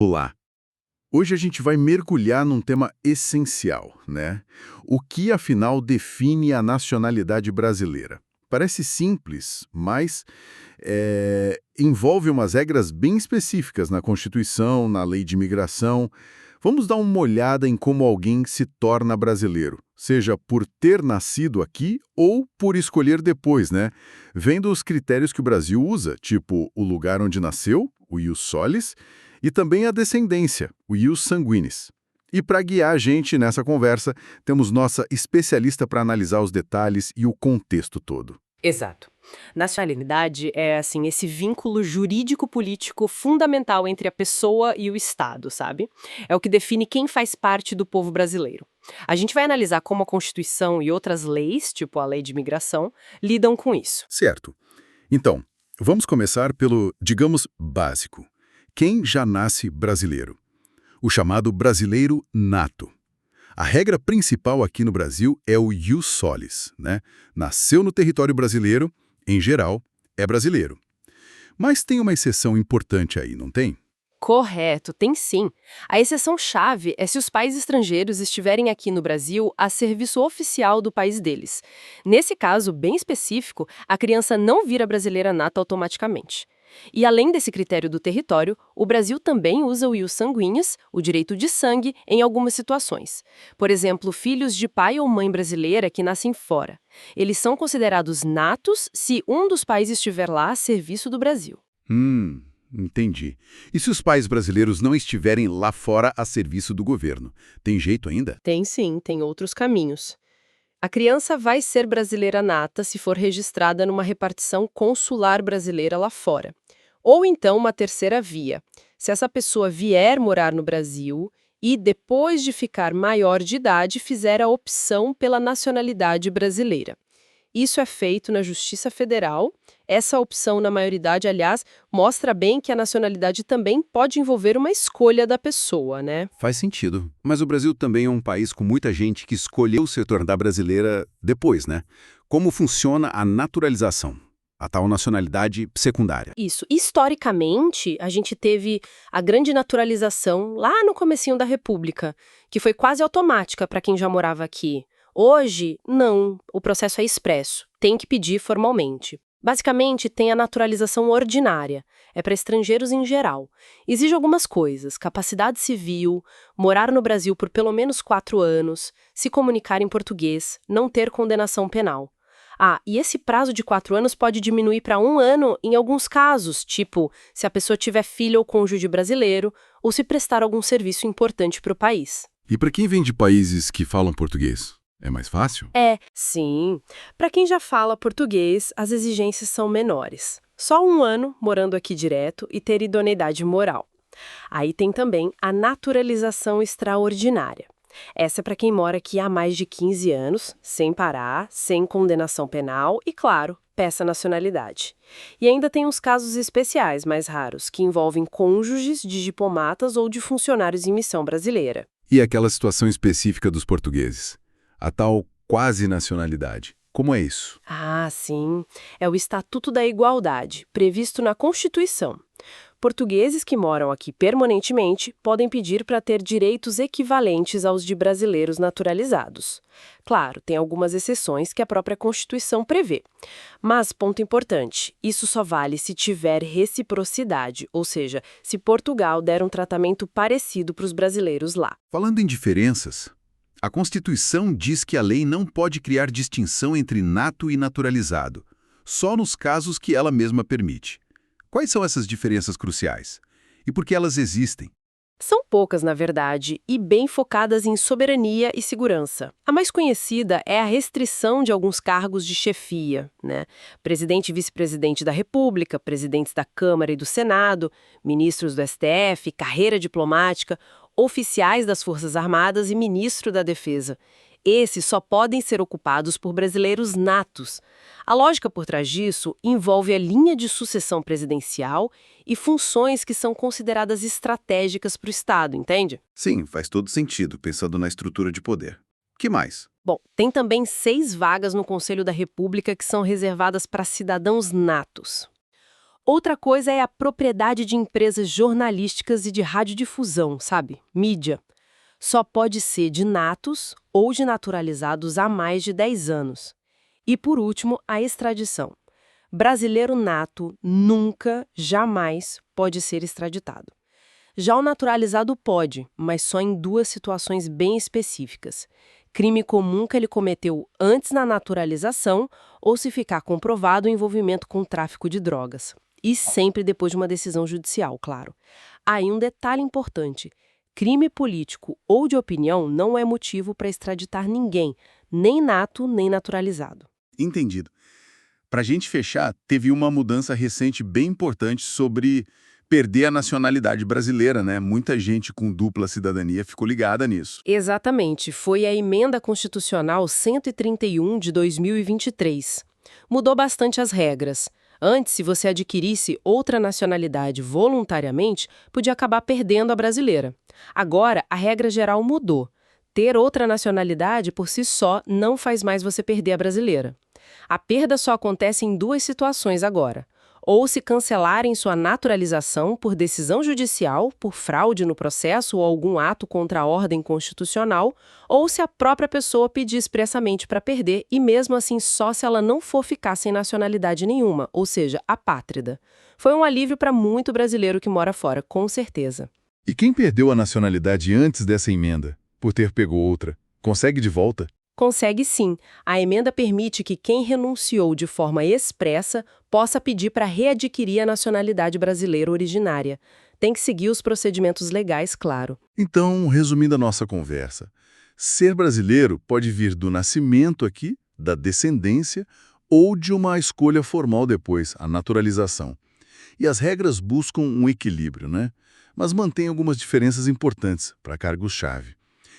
Olá! Hoje a gente vai mergulhar num tema essencial, né? O que, afinal, define a nacionalidade brasileira? Parece simples, mas envolve umas regras bem específicas na Constituição, na lei de imigração. Vamos dar uma olhada em como alguém se torna brasileiro, seja por ter nascido aqui ou por escolher depois, né? Vendo os critérios que o Brasil usa, tipo o lugar onde nasceu, o ius solis, e também a descendência, o ius sanguinis. E para guiar a gente nessa conversa, temos nossa especialista para analisar os detalhes e o contexto todo. Exato. Nacionalidade é, assim, esse vínculo jurídico-político fundamental entre a pessoa e o Estado, sabe? É o que define quem faz parte do povo brasileiro. A gente vai analisar como a Constituição e outras leis, tipo a Lei de Imigração, lidam com isso. Certo. Então, vamos começar pelo, digamos, básico. Quem já nasce brasileiro? O chamado brasileiro nato. A regra principal aqui no Brasil é o ius solis, né? Nasceu no território brasileiro, em geral, é brasileiro. Mas tem uma exceção importante aí, não tem? Correto, tem sim. A exceção-chave é se os pais estrangeiros estiverem aqui no Brasil a serviço oficial do país deles. Nesse caso bem específico, a criança não vira brasileira nata automaticamente. E além desse critério do território, o Brasil também usa o ius sanguinis, o direito de sangue, em algumas situações. Por exemplo, filhos de pai ou mãe brasileira que nascem fora. Eles são considerados natos se um dos pais estiver lá a serviço do Brasil. Entendi. E se os pais brasileiros não estiverem lá fora a serviço do governo? Tem jeito ainda? Tem sim, tem outros caminhos. A criança vai ser brasileira nata se for registrada numa repartição consular brasileira lá fora. Ou então uma terceira via, se essa pessoa vier morar no Brasil e, depois de ficar maior de idade, fizer a opção pela nacionalidade brasileira. Isso é feito na Justiça Federal. Essa opção na maioridade, aliás, mostra bem que a nacionalidade também pode envolver uma escolha da pessoa, né? Faz sentido. Mas o Brasil também é um país com muita gente que escolheu se tornar brasileira depois, né? Como funciona a naturalização? A tal nacionalidade secundária. Isso. Historicamente, a gente teve a grande naturalização lá no comecinho da República, que foi quase automática para quem já morava aqui. Hoje, não. O processo é expresso. Tem que pedir formalmente. Basicamente, tem a naturalização ordinária. É para estrangeiros em geral. Exige algumas coisas: capacidade civil, morar no Brasil por pelo menos 4 anos, se comunicar em português, não ter condenação penal. Ah, e esse prazo de 4 anos pode diminuir para 1 ano em alguns casos, tipo se a pessoa tiver filho ou cônjuge brasileiro ou se prestar algum serviço importante para o país. E para quem vem de países que falam português? É mais fácil? Sim. Para quem já fala português, as exigências são menores. Só 1 ano morando aqui direto e ter idoneidade moral. Aí tem também a naturalização extraordinária. Essa é para quem mora aqui há mais de 15 anos, sem parar, sem condenação penal e, claro, peça nacionalidade. E ainda tem uns casos especiais mais raros, que envolvem cônjuges de diplomatas ou de funcionários em missão brasileira. E aquela situação específica dos portugueses? A tal quase nacionalidade. Como é isso? Ah, sim. É o Estatuto da Igualdade, previsto na Constituição. Portugueses que moram aqui permanentemente podem pedir para ter direitos equivalentes aos de brasileiros naturalizados. Claro, tem algumas exceções que a própria Constituição prevê. Mas, ponto importante, isso só vale se tiver reciprocidade, ou seja, se Portugal der um tratamento parecido para os brasileiros lá. Falando em diferenças, a Constituição diz que a lei não pode criar distinção entre nato e naturalizado, só nos casos que ela mesma permite. Quais são essas diferenças cruciais? E por que elas existem? São poucas, na verdade, e bem focadas em soberania e segurança. A mais conhecida é a restrição de alguns cargos de chefia, né? Presidente e vice-presidente da República, presidentes da Câmara e do Senado, ministros do STF, carreira diplomática, oficiais das Forças Armadas e ministro da Defesa. Esses só podem ser ocupados por brasileiros natos. A lógica por trás disso envolve a linha de sucessão presidencial e funções que são consideradas estratégicas para o Estado, entende? Sim, faz todo sentido, pensando na estrutura de poder. Que mais? Bom, tem também 6 vagas no Conselho da República que são reservadas para cidadãos natos. Outra coisa é a propriedade de empresas jornalísticas e de radiodifusão, sabe? Mídia. Só pode ser de natos ou de naturalizados há mais de 10 anos. E, por último, a extradição. Brasileiro nato nunca, jamais pode ser extraditado. Já o naturalizado pode, mas só em duas situações bem específicas. Crime comum que ele cometeu antes na naturalização ou se ficar comprovado o envolvimento com tráfico de drogas. E sempre depois de uma decisão judicial, claro. Aí um detalhe importante. Crime político ou de opinião não é motivo para extraditar ninguém, nem nato, nem naturalizado. Entendido. Para a gente fechar, teve uma mudança recente bem importante sobre perder a nacionalidade brasileira, né? Muita gente com dupla cidadania ficou ligada nisso. Exatamente, foi a Emenda Constitucional 131 de 2023. Mudou bastante as regras. Antes, se você adquirisse outra nacionalidade voluntariamente, podia acabar perdendo a brasileira. Agora, a regra geral mudou. Ter outra nacionalidade por si só não faz mais você perder a brasileira. A perda só acontece em duas situações agora. Ou se cancelarem sua naturalização por decisão judicial, por fraude no processo ou algum ato contra a ordem constitucional, ou se a própria pessoa pedir expressamente para perder e mesmo assim só se ela não for ficar sem nacionalidade nenhuma, ou seja, apátrida. Foi um alívio para muito brasileiro que mora fora, com certeza. E quem perdeu a nacionalidade antes dessa emenda, por ter pego outra, consegue de volta? Consegue sim. A emenda permite que quem renunciou de forma expressa possa pedir para readquirir a nacionalidade brasileira originária. Tem que seguir os procedimentos legais, claro. Então, resumindo a nossa conversa, ser brasileiro pode vir do nascimento aqui, da descendência, ou de uma escolha formal depois, a naturalização. E as regras buscam um equilíbrio, né? Mas mantêm algumas diferenças importantes para cargos-chave.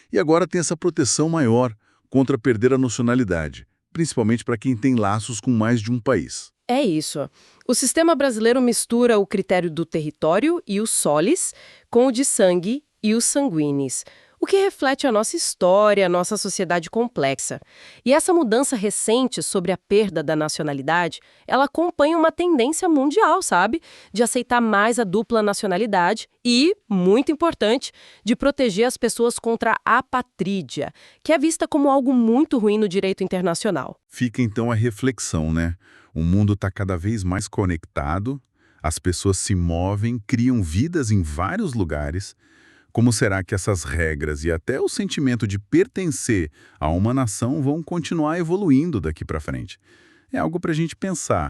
E agora tem essa proteção maior contra perder a nacionalidade, principalmente para quem tem laços com mais de um país. É isso. O sistema brasileiro mistura o critério do território e o solis com o de sangue e os sanguíneos, o que reflete a nossa história, a nossa sociedade complexa. E essa mudança recente sobre a perda da nacionalidade, ela acompanha uma tendência mundial, sabe? De aceitar mais a dupla nacionalidade e, muito importante, de proteger as pessoas contra a apatrídia, que é vista como algo muito ruim no direito internacional. Fica então a reflexão, né? O mundo está cada vez mais conectado, as pessoas se movem, criam vidas em vários lugares. Como será que essas regras e até o sentimento de pertencer a uma nação vão continuar evoluindo daqui para frente? É algo para a gente pensar.